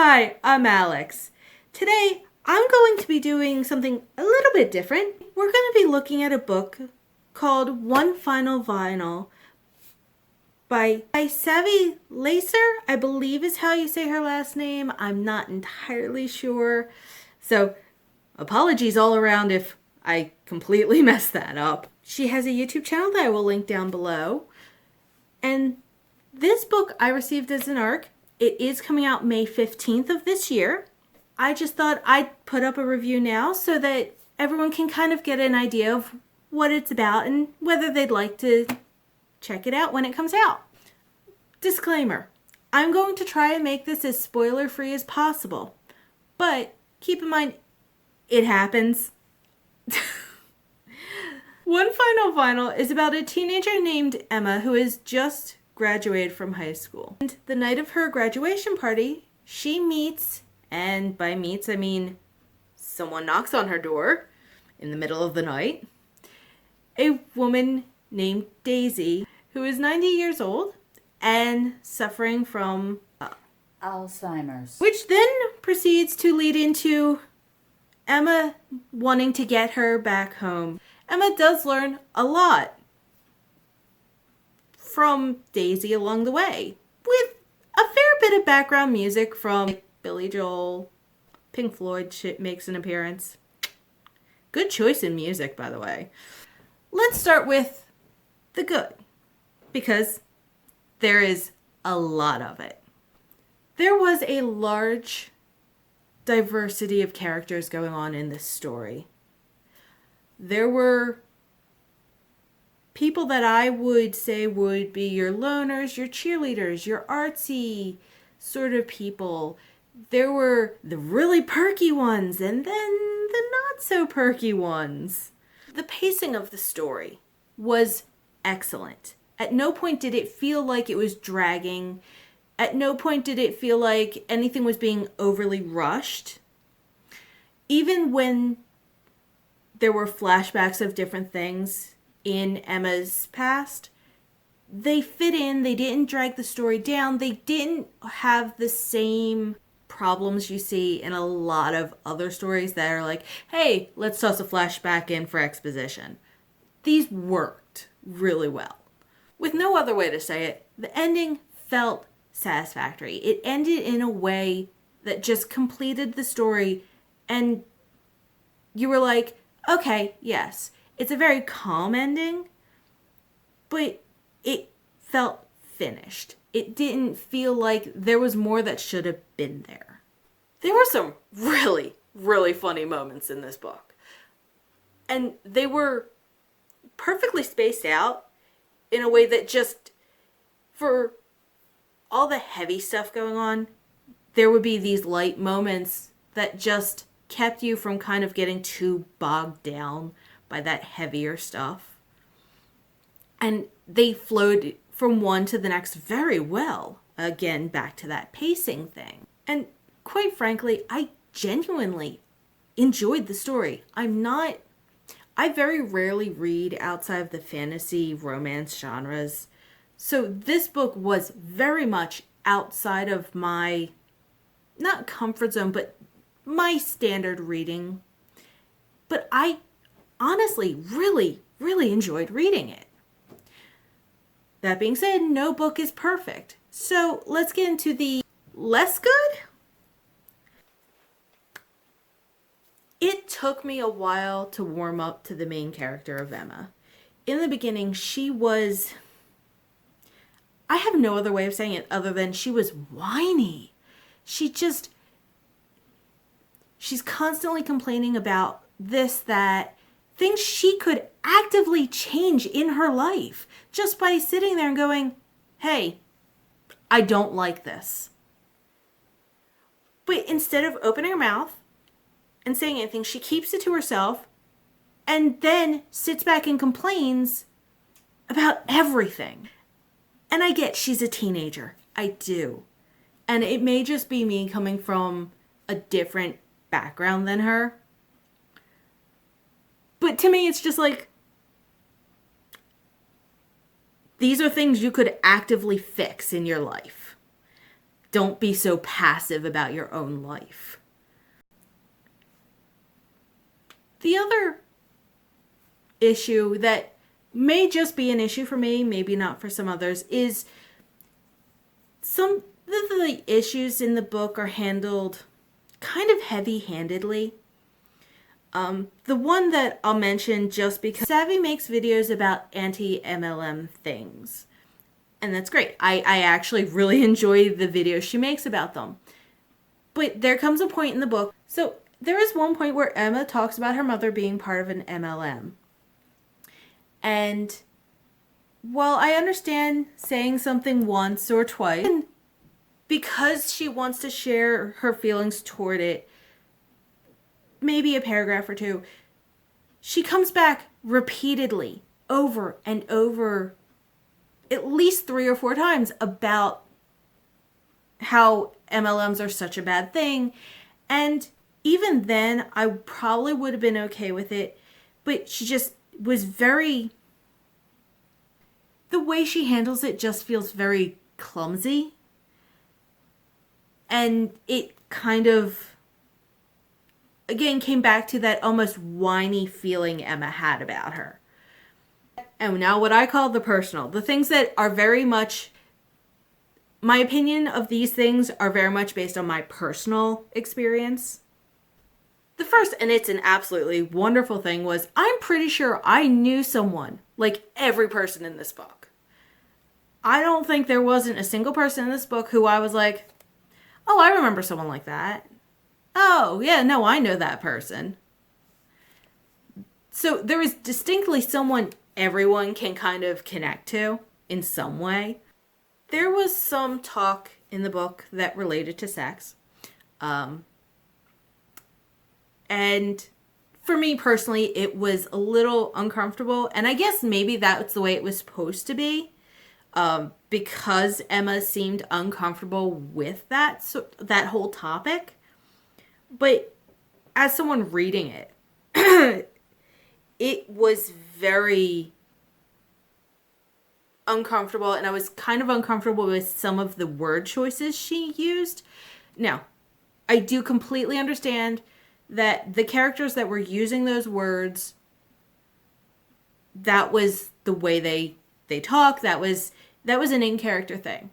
Hi, I'm Alex. Today, I'm going to be doing something a little bit different. We're going to be looking at a book called One Final Vinyl by Savy Leiser, I believe is how you say her last name. I'm not entirely sure. So, apologies all around if I completely messed that up. She has a YouTube channel that I will link down below. And this book I received as an ARC. It is coming out May 15th of this year. I just thought I'd put up a review now so that everyone can kind of get an idea of what it's about and whether they'd like to check it out when it comes out. Disclaimer, I'm going to try and make this as spoiler-free as possible, but keep in mind, it happens. One Final Vinyl is about a teenager named Emma who has just graduated from high school. And the night of her graduation party, she meets, and by meets I mean someone knocks on her door in the middle of the night, a woman named Daisy who is 90 years old and suffering from Alzheimer's. Which then proceeds to lead into Emma wanting to get her back home. Emma does learn a lot from Daisy along the way, with a fair bit of background music from Billy Joel. Pink Floyd makes an appearance. Good choice in music, by the way. Let's start with the good, because there is a lot of it. There was a large diversity of characters going on in this story. There were people that I would say would be your loners, your cheerleaders, your artsy sort of people. There were the really perky ones and then the not so perky ones. The pacing of the story was excellent. At no point did it feel like it was dragging. At no point did it feel like anything was being overly rushed. Even when there were flashbacks of different things in Emma's past, they fit in, they didn't drag the story down, they didn't have the same problems you see in a lot of other stories that are like, hey, let's toss a flashback in for exposition. These worked really well. With no other way to say it, the ending felt satisfactory. It ended in a way that just completed the story and you were like, okay, yes, it's a very calm ending, but it felt finished. It didn't feel like there was more that should have been there. There were some really, really funny moments in this book. And they were perfectly spaced out in a way that just, for all the heavy stuff going on, there would be these light moments that just kept you from kind of getting too bogged down by that heavier stuff. And they flowed from one to the next very well. Again, back to that pacing thing. And quite frankly, I genuinely enjoyed the story. I very rarely read outside of the fantasy romance genres. So this book was very much outside of my, not comfort zone, but my standard reading. But I honestly really, really enjoyed reading it. That being said, no book is perfect. So let's get into the less good. It took me a while to warm up to the main character of Emma. In the beginning, I have no other way of saying it other than she was whiny. She's constantly complaining about this, that, things she could actively change in her life just by sitting there and going, hey, I don't like this. But instead of opening her mouth and saying anything, she keeps it to herself and then sits back and complains about everything. And I get she's a teenager. I do. And it may just be me coming from a different background than her. But to me, it's just like, these are things you could actively fix in your life. don't be so passive about your own life. The other issue that may just be an issue for me, maybe not for some others, is some of the issues in the book are handled kind of heavy-handedly. The one that I'll mention just because Savy makes videos about anti-MLM things. And that's great. I actually really enjoy the videos she makes about them. But there comes a point in the book. So there is one point where Emma talks about her mother being part of an MLM. And while I understand saying something once or twice, because she wants to share her feelings toward it, maybe a paragraph or two, she comes back repeatedly, over and over, at least 3 or 4 times, about how MLMs are such a bad thing. And even then, I probably would have been okay with it, but she just was very... The way she handles it just feels very clumsy. And it kind of, again, came back to that almost whiny feeling Emma had about her. And now what I call the personal. The things that are very much, my opinion of these things are very much based on my personal experience. The first, and it's an absolutely wonderful thing, was I'm pretty sure I knew someone, like every person in this book. I don't think there wasn't a single person in this book who I was like, oh, I remember someone like that. Oh, yeah, no, I know that person. So there is distinctly someone everyone can kind of connect to in some way. There was some talk in the book that related to sex. And for me personally, it was a little uncomfortable. And I guess maybe that's the way it was supposed to be. Because Emma seemed uncomfortable with that whole topic. But as someone reading it, it was very uncomfortable, and I was kind of uncomfortable with some of the word choices she used. Now, I do completely understand that the characters that were using those words, that was the way they talk, that was an in-character thing.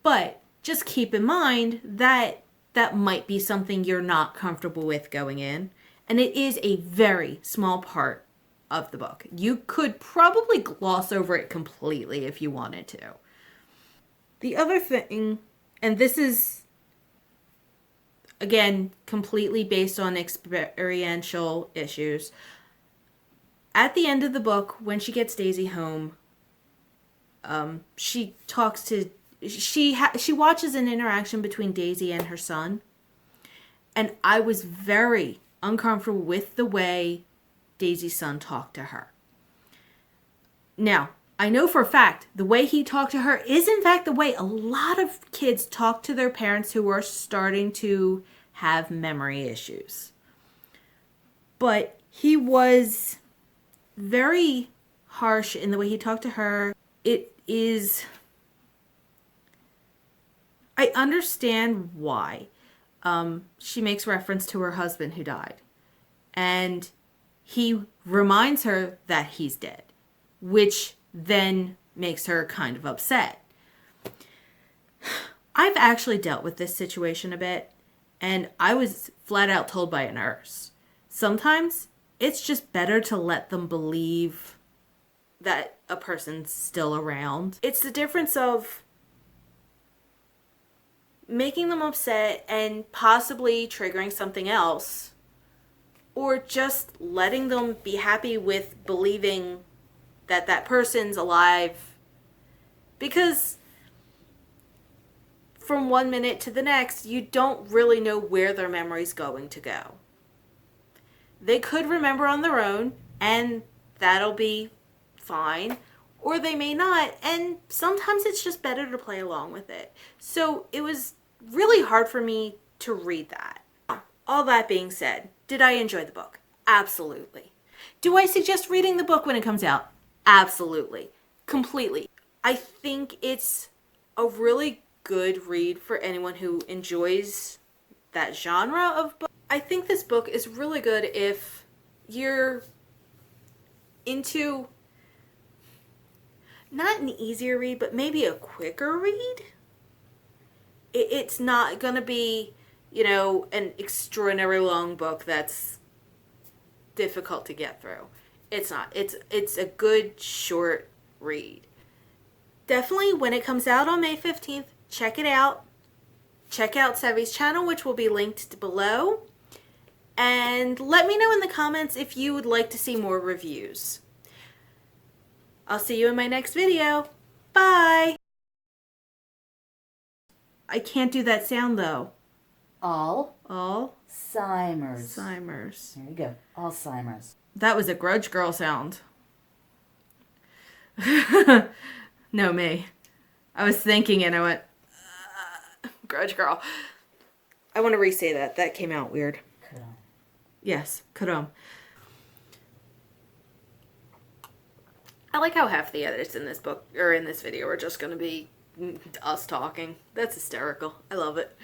But just keep in mind that that might be something you're not comfortable with going in. And it is a very small part of the book. You could probably gloss over it completely if you wanted to. The other thing, and this is, again, completely based on experiential issues. At the end of the book, when she gets Daisy home, she talks to... She watches an interaction between Daisy and her son. And I was very uncomfortable with the way Daisy's son talked to her. Now, I know for a fact the way he talked to her is in fact the way a lot of kids talk to their parents who are starting to have memory issues. But he was very harsh in the way he talked to her. It is... I understand why. She makes reference to her husband who died. And he reminds her that he's dead, which then makes her kind of upset. I've actually dealt with this situation a bit, and I was flat out told by a nurse, sometimes it's just better to let them believe that a person's still around. It's the difference of making them upset and possibly triggering something else, or just letting them be happy with believing that that person's alive. Because from one minute to the next, you don't really know where their memory's going to go. They could remember on their own, and that'll be fine. Or they may not, and sometimes it's just better to play along with it. So it was really hard for me to read that. All that being said, did I enjoy the book? Absolutely. Do I suggest reading the book when it comes out? Absolutely. Completely. I think it's a really good read for anyone who enjoys that genre of book. I think this book is really good if you're into not an easier read, but maybe a quicker read. It's not gonna be, an extraordinary long book that's difficult to get through. It's not. It's a good short read. Definitely when it comes out on May 15th, check it out. Check out Savy's channel, which will be linked below. And let me know in the comments if you would like to see more reviews. I'll see you in my next video. Bye! I can't do that sound though. Alzheimer's. Alzheimer's. There you go. Alzheimer's. That was a Grudge Girl sound. No, me. I was thinking and I went, Grudge Girl. I want to re-say that. That came out weird. Ka-dum. Yes, ka-dum. I like how half the edits in this book, or in this video, are just going to be us talking. That's hysterical. I love it.